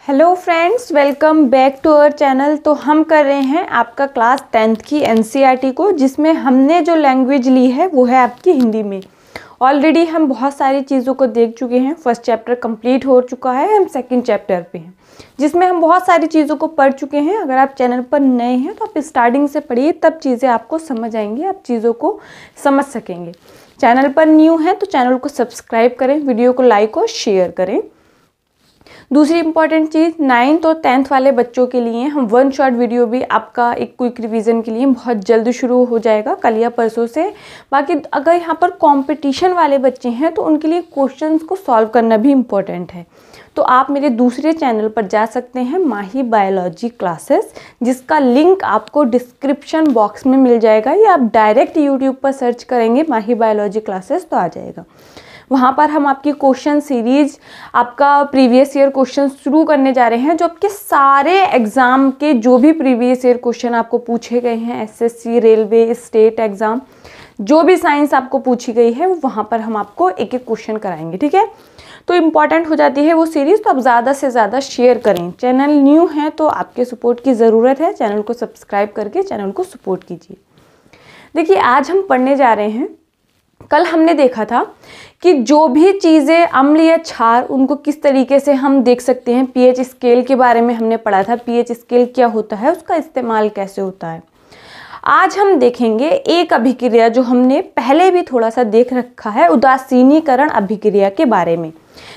Hello friends, welcome back to our channel. तो हम कर रहे हैं आपका क्लास 10th की एनसीईआरटी को, जिसमें हमने जो लैंग्वेज ली है वो है आपकी हिंदी में। ऑलरेडी हम बहुत सारी चीज़ों को देख चुके हैं। फर्स्ट चैप्टर कंप्लीट हो चुका है, हम सेकंड चैप्टर पे हैं जिसमें हम बहुत सारी चीज़ों को पढ़ चुके हैं। अगर आप चैनल पर नए हैं तो आप स्टार्टिंग से पढ़िए, तब चीज़ें आपको समझ आएंगी, आप चीज़ों को समझ सकेंगे। चैनल पर न्यू हैं तो चैनल को सब्सक्राइब करें, वीडियो को लाइक और शेयर करें। दूसरी इंपॉर्टेंट चीज़, 9th और 10th वाले बच्चों के लिए हम वन शॉट वीडियो भी आपका एक क्विक रिवीजन के लिए बहुत जल्द शुरू हो जाएगा, कल या परसों से। बाकी अगर यहाँ पर कंपटीशन वाले बच्चे हैं तो उनके लिए क्वेश्चंस को सॉल्व करना भी इम्पोर्टेंट है। तो आप मेरे दूसरे चैनल पर जा सकते हैं, माही बायोलॉजी क्लासेस, जिसका लिंक आपको डिस्क्रिप्शन बॉक्स में मिल जाएगा, या आप डायरेक्ट यूट्यूब पर सर्च करेंगे माही बायोलॉजी क्लासेस तो आ जाएगा। वहाँ पर हम आपकी क्वेश्चन सीरीज, आपका प्रीवियस ईयर क्वेश्चन शुरू करने जा रहे हैं, जो आपके सारे एग्ज़ाम के जो भी प्रीवियस ईयर क्वेश्चन आपको पूछे गए हैं, एसएससी, रेलवे, स्टेट एग्ज़ाम, जो भी साइंस आपको पूछी गई है, वो वहाँ पर हम आपको एक एक क्वेश्चन कराएंगे। ठीक है, तो इम्पॉर्टेंट हो जाती है वो सीरीज़, तो आप ज़्यादा से ज़्यादा शेयर करें। चैनल न्यू है तो आपके सपोर्ट की ज़रूरत है, चैनल को सब्सक्राइब करके चैनल को सपोर्ट कीजिए। देखिए, आज हम पढ़ने जा रहे हैं, कल हमने देखा था कि जो भी चीज़ें अम्ल या क्षार, उनको किस तरीके से हम देख सकते हैं। पीएच स्केल के बारे में हमने पढ़ा था, पीएच स्केल क्या होता है, उसका इस्तेमाल कैसे होता है। आज हम देखेंगे एक अभिक्रिया जो हमने पहले भी थोड़ा सा देख रखा है, उदासीनीकरण अभिक्रिया के बारे में।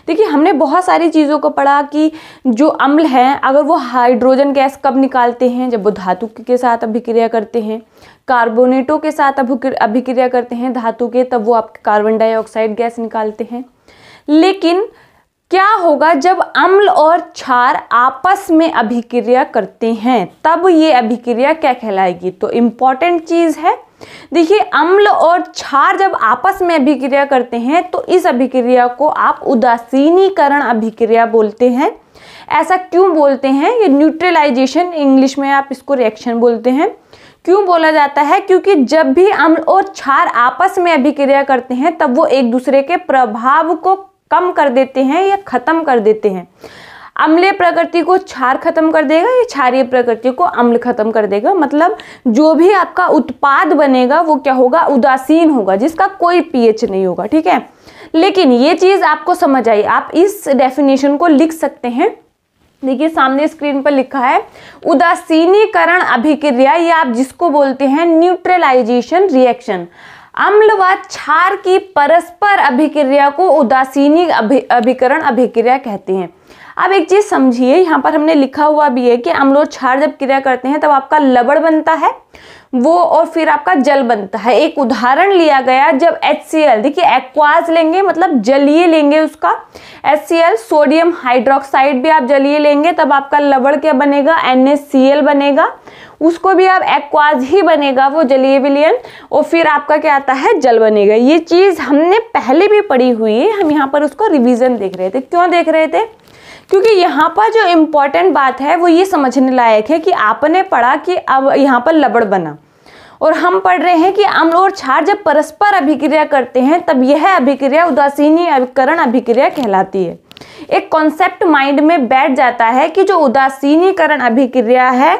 देखिए, हमने बहुत सारी चीज़ों को पढ़ा कि जो अम्ल हैं, अगर वो हाइड्रोजन गैस कब निकालते हैं, जब वो धातु के साथ अभिक्रिया करते हैं। कार्बोनेटों के साथ अभिक्रिया करते हैं धातु के, तब वो आपके कार्बन डाइऑक्साइड गैस निकालते हैं। लेकिन क्या होगा जब अम्ल और क्षार आपस में अभिक्रिया करते हैं, तब ये अभिक्रिया क्या कहलाएगी। तो इम्पॉर्टेंट चीज़ है, देखिए, अम्ल और क्षार जब आपस में अभिक्रिया करते हैं तो इस अभिक्रिया को आप उदासीनीकरण अभिक्रिया बोलते हैं। ऐसा क्यों बोलते हैं? ये न्यूट्रलाइजेशन, इंग्लिश में आप इसको रिएक्शन बोलते हैं। क्यों बोला जाता है? क्योंकि जब भी अम्ल और क्षार आपस में अभिक्रिया करते हैं तब वो एक दूसरे के प्रभाव को कम कर देते हैं या खत्म कर देते हैं। अम्लीय प्रकृति को क्षार खत्म कर देगा, या क्षारीय प्रकृति को अम्ल खत्म कर देगा। मतलब जो भी आपका उत्पाद बनेगा वो क्या होगा? उदासीन होगा, जिसका कोई पीएच नहीं होगा। ठीक है, लेकिन ये चीज़ आपको समझ आई, आप इस डेफिनेशन को लिख सकते हैं। देखिए, सामने स्क्रीन पर लिखा है उदासीनीकरण अभिक्रिया, या आप जिसको बोलते हैं न्यूट्रलाइजेशन रिएक्शन। अम्ल व क्षार की परस्पर अभिक्रिया को उदासीनी अभिकरण अभिक्रिया कहते हैं। अब एक चीज समझिए, यहाँ पर हमने लिखा हुआ भी है कि अम्ल और क्षार जब क्रिया करते हैं तब आपका लवण बनता है वो, और फिर आपका जल बनता है। एक उदाहरण लिया गया, जब HCl, देखिए एक्वाज लेंगे मतलब जलीय लेंगे उसका, HCl, सोडियम हाइड्रोक्साइड भी आप जलीय लेंगे, तब आपका लवण क्या बनेगा? NaCl बनेगा। उसको भी आप एक्वाज ही बनेगा, वो जलीय विलयन, और फिर आपका क्या आता है? जल बनेगा। ये चीज़ हमने पहले भी पढ़ी हुई है, हम यहाँ पर उसको रिविजन देख रहे थे। क्यों देख रहे थे? क्योंकि यहाँ पर जो इम्पोर्टेंट बात है वो ये समझने लायक है कि आपने पढ़ा कि अब यहाँ पर लवण बना, और हम पढ़ रहे हैं कि अम्ल और क्षार जब परस्पर अभिक्रिया करते हैं तब यह अभिक्रिया उदासीनीकरण अभिक्रिया कहलाती है। एक कॉन्सेप्ट माइंड में बैठ जाता है कि जो उदासीनीकरण अभिक्रिया है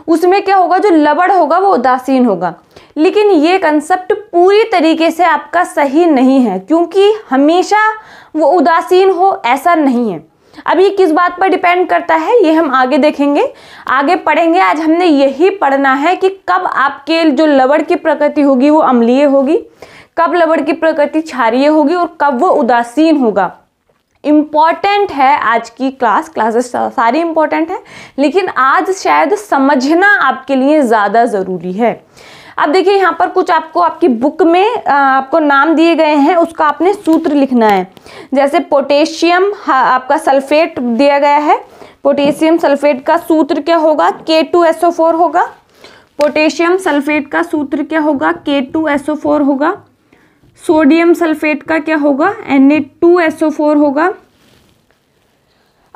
उसमें क्या होगा? जो लवण होगा वो उदासीन होगा। लेकिन ये कंसेप्ट पूरी तरीके से आपका सही नहीं है, क्योंकि हमेशा वो उदासीन हो ऐसा नहीं है। अब ये किस बात पर डिपेंड करता है ये हम आगे देखेंगे, आगे पढ़ेंगे। आज हमने यही पढ़ना है कि कब आपके जो लवण की प्रकृति होगी वो अम्लीय होगी, कब लवण की प्रकृति क्षारीय होगी, और कब वो उदासीन होगा। इम्पॉर्टेंट है आज की क्लासेस सारी इम्पॉर्टेंट है, लेकिन आज शायद समझना आपके लिए ज़्यादा ज़रूरी है। अब देखिए, यहाँ पर कुछ आपको आपकी बुक में आपको नाम दिए गए हैं, उसका आपने सूत्र लिखना है। जैसे पोटेशियम आपका सल्फेट दिया गया है, पोटेशियम सल्फेट का सूत्र क्या होगा? K2SO4 होगा। पोटेशियम सल्फेट का सूत्र क्या होगा? K2SO4 होगा। सोडियम सल्फेट का क्या होगा? Na2SO4 होगा।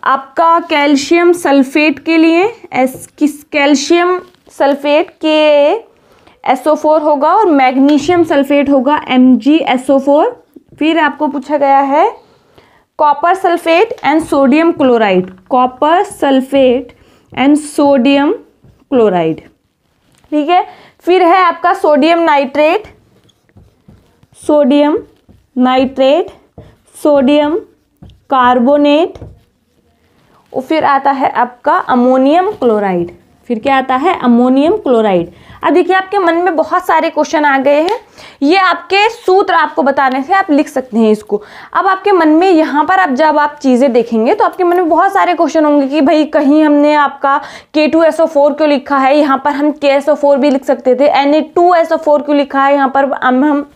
आपका कैल्शियम सल्फेट के लिए कैल्शियम सल्फेट KSO4 होगा, और मैग्नीशियम सल्फेट होगा MgSO4। फिर आपको पूछा गया है copper sulphate and sodium chloride, copper sulphate and sodium chloride, ठीक है। फिर है आपका sodium nitrate, sodium nitrate, sodium carbonate, और फिर आता है आपका अमोनियम क्लोराइड। फिर क्या आता है? Ammonium chloride. अब देखिए आपके मन में बहुत सारे क्वेश्चन आ गए हैं, ये आपके सूत्र आपको बताने से आप लिख सकते हैं इसको। अब आपके मन में यहाँ पर अब जब आप चीज़ें देखेंगे तो आपके मन में बहुत सारे क्वेश्चन होंगे कि भाई कहीं हमने आपका K2SO4 क्यों लिखा है, यहाँ पर हम KSO4 भी लिख सकते थे, Na2SO4 क्यों लिखा है, यहाँ पर हम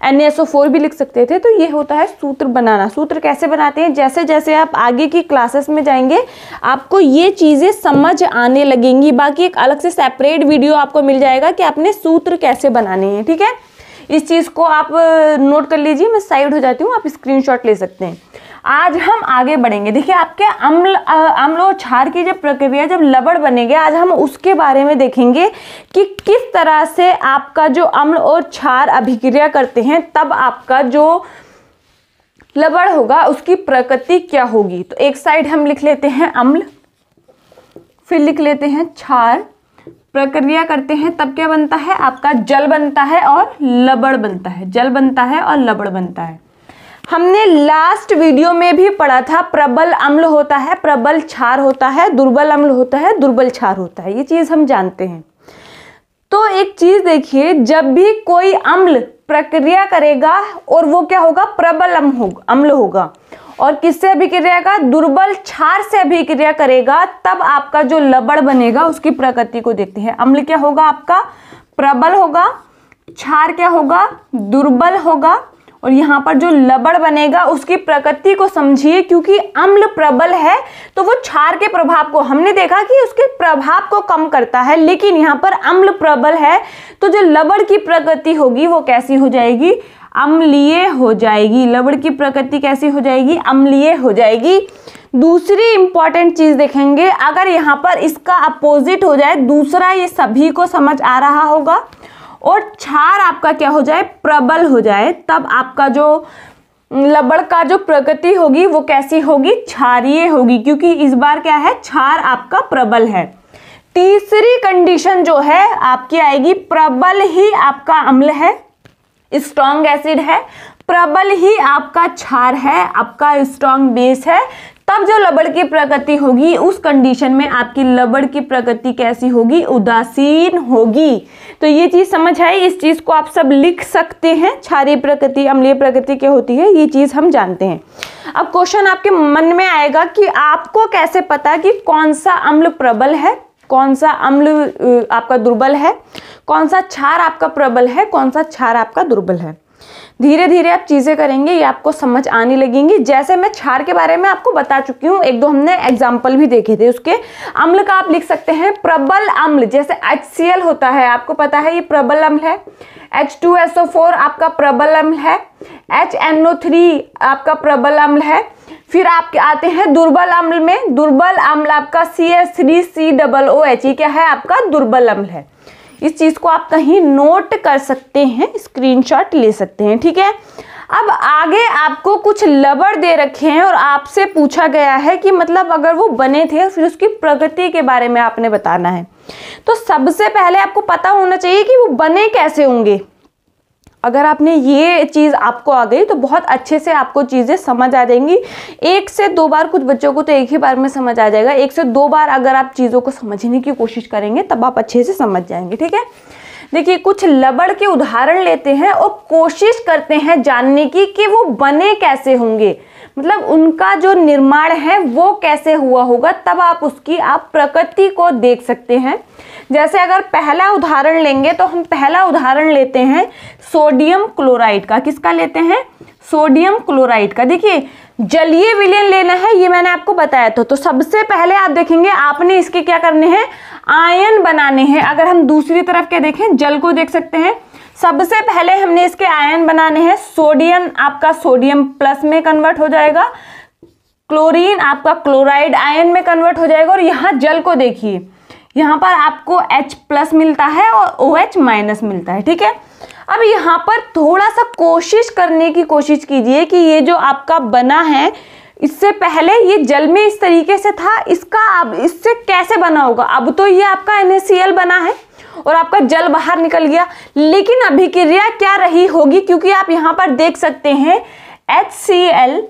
NaSO4 भी लिख सकते थे। तो ये होता है सूत्र बनाना। सूत्र कैसे बनाते हैं? जैसे जैसे आप आगे की क्लासेस में जाएंगे आपको ये चीज़ें समझ आने लगेंगी। बाकी एक अलग से सेपरेट वीडियो आपको मिल जाएगा कि आपने सूत्र कैसे बनाने हैं, ठीक है। इस चीज़ को आप नोट कर लीजिए, मैं साइड हो जाती हूँ, आप स्क्रीनशॉट ले सकते हैं। आज हम आगे बढ़ेंगे। देखिए आपके अम्ल और क्षार की जब प्रक्रिया जब लवण बनेंगे, आज हम उसके बारे में देखेंगे कि किस तरह से आपका जो अम्ल और क्षार अभिक्रिया करते हैं तब आपका जो लवण होगा उसकी प्रकृति क्या होगी। तो एक साइड हम लिख लेते हैं अम्ल, फिर लिख लेते हैं क्षार, प्रक्रिया करते हैं तब क्या बनता है? आपका जल बनता है और लवण बनता है, जल बनता है और लवण बनता है। हमने लास्ट वीडियो में भी पढ़ा था प्रबल अम्ल होता है, प्रबल क्षार होता है, दुर्बल अम्ल होता है, दुर्बल क्षार होता है, ये चीज़ हम जानते हैं। तो एक चीज़ देखिए, जब भी कोई अम्ल प्रक्रिया करेगा और वो क्या होगा? प्रबल अम्ल होगा, और किससे अभिक्रिया का? दुर्बल क्षार से अभिक्रिया करेगा, तब आपका जो लवण बनेगा उसकी प्रकृति को देखते हैं। अम्ल क्या होगा? आपका प्रबल होगा, क्षार क्या होगा? दुर्बल होगा, और यहाँ पर जो लवण बनेगा उसकी प्रकृति को समझिए। क्योंकि अम्ल प्रबल है तो वो क्षार के प्रभाव को, हमने देखा कि उसके प्रभाव को कम करता है, लेकिन यहाँ पर अम्ल प्रबल है तो जो लवण की प्रकृति होगी वो कैसी हो जाएगी? अम्लीय हो जाएगी। लवण की प्रकृति कैसी हो जाएगी? अम्लीय हो जाएगी। दूसरी इंपॉर्टेंट चीज देखेंगे, अगर यहाँ पर इसका अपोजिट हो जाए दूसरा, ये सभी को समझ आ रहा होगा, और क्षार आपका क्या हो जाए? प्रबल हो जाए, तब आपका जो लवण का जो प्रकृति होगी वो कैसी होगी? क्षारीय होगी, क्योंकि इस बार क्या है? क्षार आपका प्रबल है। तीसरी कंडीशन जो है आपकी आएगी, प्रबल ही आपका अम्ल है, स्ट्रॉन्ग एसिड है, प्रबल ही आपका क्षार है, आपका स्ट्रॉन्ग बेस है, तब जो लवण की प्रकृति होगी उस कंडीशन में आपकी लवण की प्रकृति कैसी होगी? उदासीन होगी। तो ये चीज समझ आई, इस चीज को आप सब लिख सकते हैं। क्षारीय प्रकृति, अम्लीय प्रकृति क्या होती है, ये चीज हम जानते हैं। अब क्वेश्चन आपके मन में आएगा कि आपको कैसे पता कि कौन सा अम्ल प्रबल है, कौन सा अम्ल आपका दुर्बल है, कौन सा क्षार आपका प्रबल है, कौन सा क्षार आपका दुर्बल है। धीरे धीरे आप चीज़ें करेंगे, ये आपको समझ आने लगेंगी। जैसे मैं क्षार के बारे में आपको बता चुकी हूँ, एक दो हमने एग्जाम्पल भी देखे थे उसके। अम्ल का आप लिख सकते हैं प्रबल अम्ल, जैसे HCl होता है, आपको पता है ये प्रबल अम्ल है। H2SO4 आपका प्रबल अम्ल है। HNO3 आपका प्रबल अम्ल है। फिर आप आते हैं दुर्बल अम्ल में। दुर्बल अम्ल आपका CH3COOH, ये क्या है? आपका दुर्बल अम्ल है। इस चीज को आप कहीं नोट कर सकते हैं, स्क्रीनशॉट ले सकते हैं, ठीक है। अब आगे आपको कुछ लवण दे रखे हैं और आपसे पूछा गया है कि मतलब अगर वो बने थे फिर उसकी प्रकृति के बारे में आपने बताना है। तो सबसे पहले आपको पता होना चाहिए कि वो बने कैसे होंगे। अगर आपने ये चीज़ आपको आ गई तो बहुत अच्छे से आपको चीज़ें समझ आ जाएंगी। 1 से 2 बार, कुछ बच्चों को तो एक ही बार में समझ आ जाएगा। 1 से 2 बार अगर आप चीज़ों को समझने की कोशिश करेंगे तब आप अच्छे से समझ जाएंगे, ठीक है। देखिए कुछ लवण के उदाहरण लेते हैं और कोशिश करते हैं जानने की कि वो बने कैसे होंगे, मतलब उनका जो निर्माण है वो कैसे हुआ होगा, तब आप उसकी प्रकृति को देख सकते हैं। जैसे अगर पहला उदाहरण लेंगे तो हम पहला उदाहरण लेते हैं सोडियम क्लोराइड का। किसका लेते हैं? सोडियम क्लोराइड का। देखिए जलीय विलयन लेना है, ये मैंने आपको बताया था। तो सबसे पहले आप देखेंगे आपने इसके क्या करने हैं? आयन बनाने हैं। अगर हम दूसरी तरफ क्या देखें, जल को देख सकते हैं। सबसे पहले हमने इसके आयन बनाने हैं। सोडियम आपका सोडियम प्लस में कन्वर्ट हो जाएगा, क्लोरीन आपका क्लोराइड आयन में कन्वर्ट हो जाएगा। और यहाँ जल को देखिए, यहाँ पर आपको H+ मिलता है और OH- मिलता है, ठीक है। अब यहाँ पर थोड़ा सा कोशिश करने की कोशिश कीजिए कि ये जो आपका बना है इससे पहले ये जल में इस तरीके से था, इसका अब इससे कैसे बना होगा? अब तो ये आपका NaCl बना है और आपका जल बाहर निकल गया, लेकिन अभिक्रिया क्या रही होगी? क्योंकि आप यहाँ पर देख सकते हैं HCl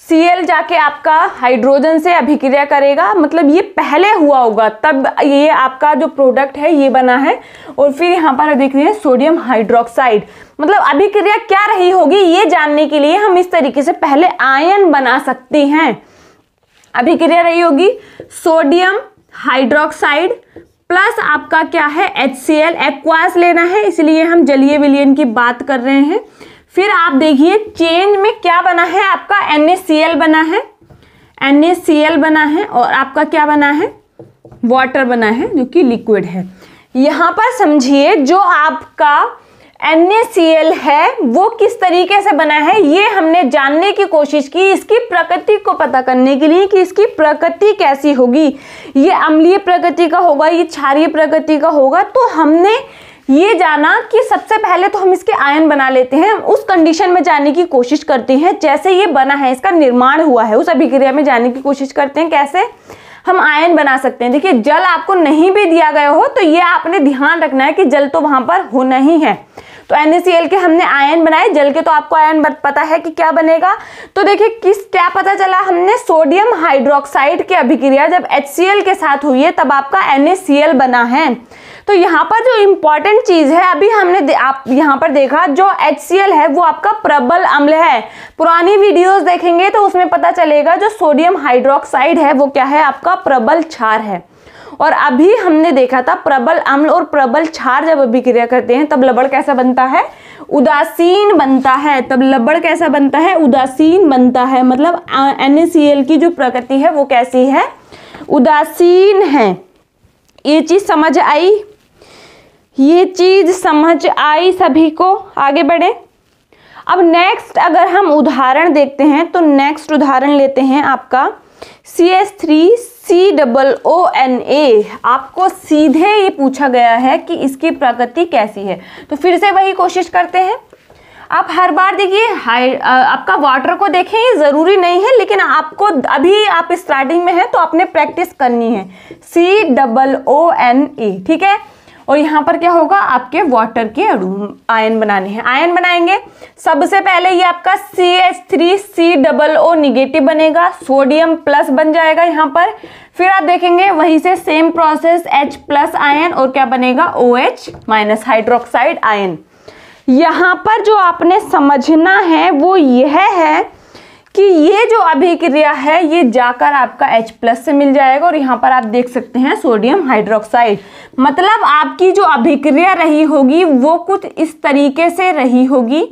Cl जाके आपका हाइड्रोजन से अभिक्रिया करेगा, मतलब ये पहले हुआ होगा, तब ये आपका जो प्रोडक्ट है ये बना है। और फिर यहाँ पर देख रहे हैं सोडियम हाइड्रोक्साइड, मतलब अभिक्रिया क्या रही होगी ये जानने के लिए हम इस तरीके से पहले आयन बना सकते हैं। अभिक्रिया रही होगी सोडियम हाइड्रोक्साइड प्लस आपका क्या है HCl, एक्वास लेना है इसलिए हम जलीय विलयन की बात कर रहे हैं। फिर आप देखिए चेंज में क्या बना है, आपका NaCl बना है, NaCl बना है और आपका क्या बना है, वाटर बना है जो कि लिक्विड है। यहाँ पर समझिए जो आपका NaCl है वो किस तरीके से बना है ये हमने जानने की कोशिश की, इसकी प्रकृति को पता करने के लिए कि इसकी प्रकृति कैसी होगी, ये अम्लीय प्रकृति का होगा, ये क्षारीय प्रकृति का होगा। तो हमने ये जाना कि सबसे पहले तो हम इसके आयन बना लेते हैं, उस कंडीशन में जाने की कोशिश करते हैं जैसे ये बना है, इसका निर्माण हुआ है, उस अभिक्रिया में जाने की कोशिश करते हैं कैसे हम आयन बना सकते हैं। देखिए जल आपको नहीं भी दिया गया हो तो ये आपने ध्यान रखना है कि जल तो वहां पर होना ही है। तो NaCl के हमने आयन बनाए, जल के तो आपको आयन पता है कि क्या बनेगा। तो देखिए क्या पता चला, हमने सोडियम हाइड्रोक्साइड की अभिक्रिया जब HCl के साथ हुई है तब आपका NaCl बना है। तो यहाँ पर जो इम्पॉर्टेंट चीज है, अभी हमने आप यहाँ पर देखा जो HCl है वो आपका प्रबल अम्ल है। पुरानी वीडियोस देखेंगे तो उसमें पता चलेगा जो सोडियम हाइड्रोक्साइड है वो क्या है, आपका प्रबल क्षार है। और अभी हमने देखा था प्रबल अम्ल और प्रबल क्षार जब अभिक्रिया करते हैं तब लवण कैसा बनता है, उदासीन बनता है। तब लवण कैसा बनता है, उदासीन बनता है। मतलब NaCl की जो प्रकृति है वो कैसी है, उदासीन है। ये चीज समझ आई, ये चीज समझ आई सभी को? आगे बढ़े। अब नेक्स्ट अगर हम उदाहरण देखते हैं तो नेक्स्ट उदाहरण लेते हैं आपका CH3COONA। आपको सीधे ये पूछा गया है कि इसकी प्रकृति कैसी है, तो फिर से वही कोशिश करते हैं। आप हर बार देखिए आपका वाटर को देखें, ये जरूरी नहीं है लेकिन आपको अभी आप स्टार्टिंग में है तो आपने प्रैक्टिस करनी है। COONA, ठीक है। और यहाँ पर क्या होगा, आपके वाटर के अणु आयन बनाने हैं। आयन बनाएंगे सबसे पहले ये आपका CH3COO निगेटिव बनेगा, सोडियम प्लस बन जाएगा यहाँ पर। फिर आप देखेंगे वहीं से same process H plus ion और क्या बनेगा, OH माइनस हाइड्रोक्साइड आयन। यहाँ पर जो आपने समझना है वो यह है कि ये जो अभिक्रिया है ये जाकर आपका H प्लस से मिल जाएगा और यहाँ पर आप देख सकते हैं सोडियम हाइड्रोक्साइड। मतलब आपकी जो अभिक्रिया रही होगी वो कुछ इस तरीके से रही होगी।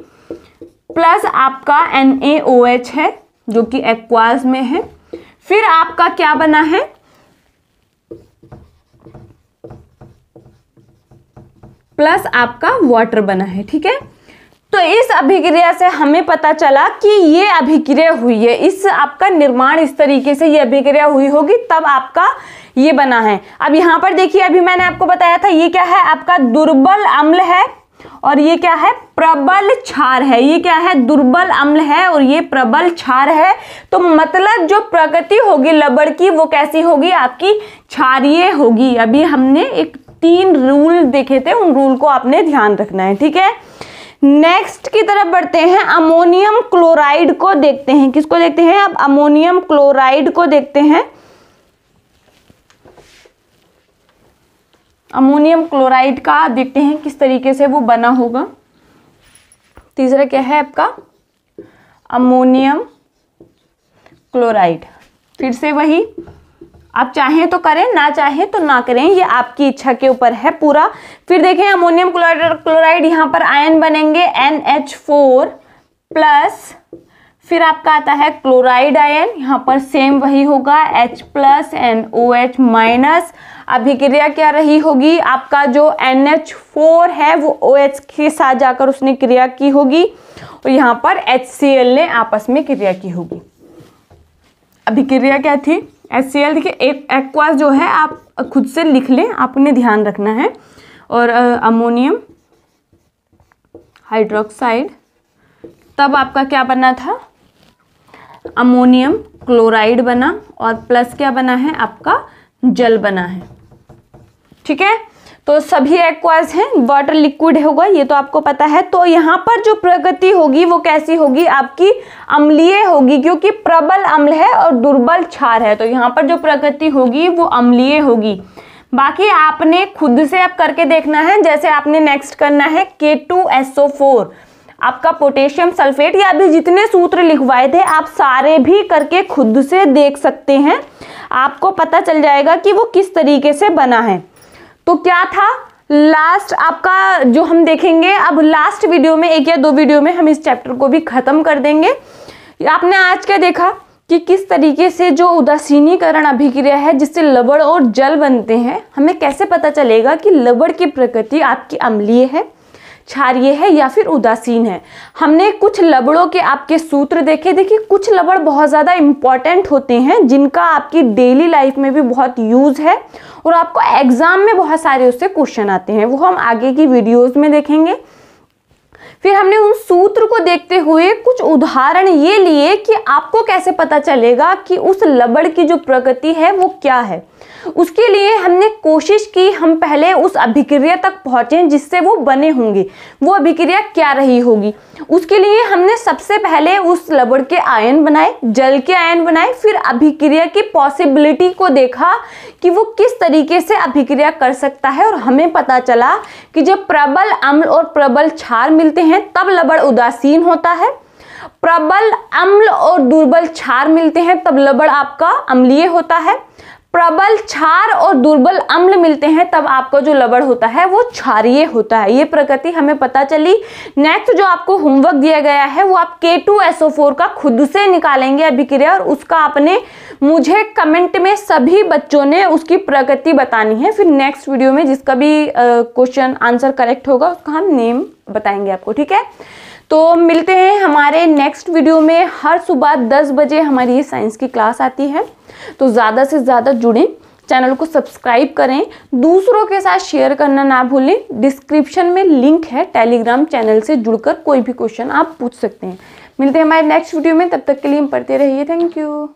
प्लस आपका NaOH है जो कि एक्वास में है। फिर आपका क्या बना है, प्लस आपका वाटर बना है, ठीक है। तो इस अभिक्रिया से हमें पता चला कि ये अभिक्रिया हुई है, इस आपका निर्माण इस तरीके से ये अभिक्रिया हुई होगी तब आपका ये बना है। अब यहाँ पर देखिए अभी मैंने आपको बताया था ये क्या है, आपका दुर्बल अम्ल है और ये क्या है, प्रबल क्षार है। ये क्या है, दुर्बल अम्ल है और ये प्रबल क्षार है। तो मतलब जो प्रकृति होगी लवण की वो कैसी होगी, आपकी क्षारीय होगी। अभी हमने एक 3 रूल देखे थे, उन रूल को आपने ध्यान रखना है, ठीक है। नेक्स्ट की तरफ बढ़ते हैं, अमोनियम क्लोराइड को देखते हैं। किसको देखते हैं, अब अमोनियम क्लोराइड को देखते हैं। अमोनियम क्लोराइड का देखते हैं किस तरीके से वो बना होगा। तीसरा क्या है आपका, अमोनियम क्लोराइड। फिर से वही, आप चाहें तो करें, ना चाहें तो ना करें, ये आपकी इच्छा के ऊपर है पूरा। फिर देखें अमोनियम क्लोराइड यहाँ पर आयन बनेंगे NH4 प्लस, फिर आपका आता है क्लोराइड आयन, यहाँ पर सेम वही होगा H प्लस NOH माइनस। अभिक्रिया क्या रही होगी, आपका जो NH4 है वो OH के साथ जाकर उसने क्रिया की होगी और यहाँ पर HCl ने आपस में क्रिया की होगी। अभिक्रिया क्या थी, HCl। देखिए एक एक्वास जो है आप खुद से लिख लें, आपने ध्यान रखना है। और अमोनियम हाइड्रोक्साइड, तब आपका क्या बना था, अमोनियम क्लोराइड बना और प्लस क्या बना है आपका जल बना है। ठीक है, तो सभी एक्वास हैं, वाटर लिक्विड होगा ये तो आपको पता है। तो यहाँ पर जो प्रकृति होगी वो कैसी होगी आपकी अम्लीय होगी, क्योंकि प्रबल अम्ल है और दुर्बल क्षार है, तो यहाँ पर जो प्रकृति होगी वो अम्लीय होगी। बाकी आपने खुद से अब करके देखना है, जैसे आपने नेक्स्ट करना है K2SO4 आपका पोटेशियम सल्फेट, या अभी जितने सूत्र लिखवाए थे आप सारे भी करके खुद से देख सकते हैं, आपको पता चल जाएगा कि वो किस तरीके से बना है। तो क्या था लास्ट आपका जो हम देखेंगे, अब लास्ट वीडियो में 1 या 2 वीडियो में हम इस चैप्टर को भी खत्म कर देंगे। आपने आज क्या देखा कि किस तरीके से जो उदासीनीकरण अभिक्रिया है जिससे लवण और जल बनते हैं, हमें कैसे पता चलेगा कि लवण की प्रकृति आपकी अम्लीय है, क्षारीय है या फिर उदासीन है। हमने कुछ लवणों के आपके सूत्र देखे। देखिए कुछ लवण बहुत ज़्यादा इंपॉर्टेंट होते हैं जिनका आपकी डेली लाइफ में भी बहुत यूज़ है और आपको एग्जाम में बहुत सारे उससे क्वेश्चन आते हैं, वो हम आगे की वीडियोस में देखेंगे। फिर हमने उन सूत्र को देखते हुए कुछ उदाहरण ये लिए कि आपको कैसे पता चलेगा कि उस लवण की जो प्रकृति है वो क्या है। उसके लिए हमने कोशिश की हम पहले उस अभिक्रिया तक पहुंचे जिससे वो बने होंगे, वो अभिक्रिया क्या रही होगी। उसके लिए हमने सबसे पहले उस लवण के आयन बनाए, जल के आयन बनाए, फिर अभिक्रिया की पॉसिबिलिटी को देखा कि वो किस तरीके से अभिक्रिया कर सकता है, और हमें पता चला कि जब प्रबल अम्ल और प्रबल क्षार मिलते हैं तब लवण उदासीन होता है, प्रबल अम्ल और दुर्बल क्षार मिलते हैं तब लवण आपका अम्लीय होता है, प्रबल क्षार और दुर्बल अम्ल मिलते हैं तब आपका जो लवण होता है वो क्षारीय होता है। ये प्रकृति हमें पता चली। नेक्स्ट जो आपको होमवर्क दिया गया है वो आप K2SO4 का खुद से निकालेंगे अभिक्रिया, और उसका आपने मुझे कमेंट में सभी बच्चों ने उसकी प्रकृति बतानी है। फिर नेक्स्ट वीडियो में जिसका भी क्वेश्चन आंसर करेक्ट होगा उसका हम नेम बताएंगे आपको। ठीक है, तो मिलते हैं हमारे नेक्स्ट वीडियो में। हर सुबह 10 बजे हमारी ये साइंस की क्लास आती है, तो ज़्यादा से ज़्यादा जुड़ें, चैनल को सब्सक्राइब करें, दूसरों के साथ शेयर करना ना भूलें। डिस्क्रिप्शन में लिंक है, टेलीग्राम चैनल से जुड़कर कोई भी क्वेश्चन आप पूछ सकते हैं। मिलते हैं हमारे नेक्स्ट वीडियो में, तब तक के लिए हम पढ़ते रहिए। Thank you.